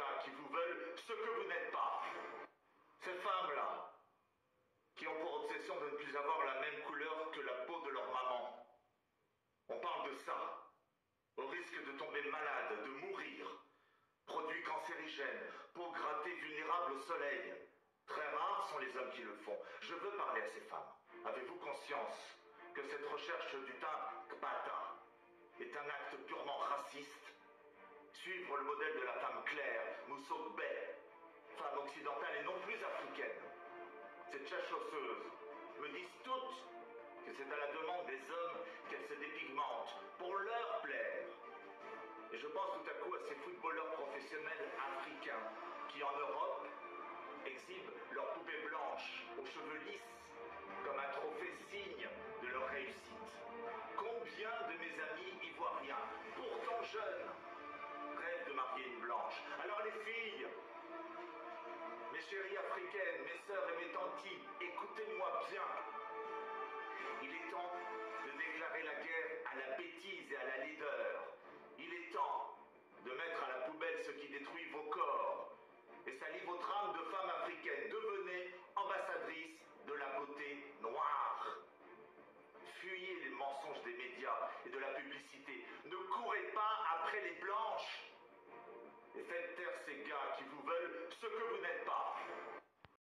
gars qui vous veulent ce que vous n'êtes pas. Ces femmes-là, qui ont pour obsession de ne plus avoir la même couleur que la peau de leur maman. On parle de ça, au risque de tomber malade, de mourir. Produits cancérigènes, peau grattée vulnérable au soleil. Très rares sont les hommes qui le font. Je veux parler à ces femmes. Avez-vous conscience que cette recherche du teint Kpata est un acte purement raciste? Suivre le modèle de la femme claire, Moussouk Bey, femme occidentale et non plus africaine. Ces chachoseuses me disent toutes que c'est à la demande des hommes qu'elles se dépigmentent pour leur plaire. Et je pense tout à coup à ces footballeurs professionnels africains qui en Europe exhibent leurs poupées blanches aux cheveux lisses comme un trophée signe de leur réussite. Combien de mes amis ivoiriens, pourtant jeunes, rêvent de marier une blanche? Alors les filles, mes chéries africaines, mes sœurs et mes tantis, écoutez-moi bien. Il est temps de déclarer la guerre à la bêtise et à la laideur. Il est temps de mettre à la poubelle ce qui détruit vos corps et salit votre âme de femme africaine. Devenez ambassadrice de la beauté noire. Fuyez les mensonges des médias et de la publicité. Ne courez pas après les blanches. Et faites taire ces gars qui vous veulent ce que vous n'êtes pas.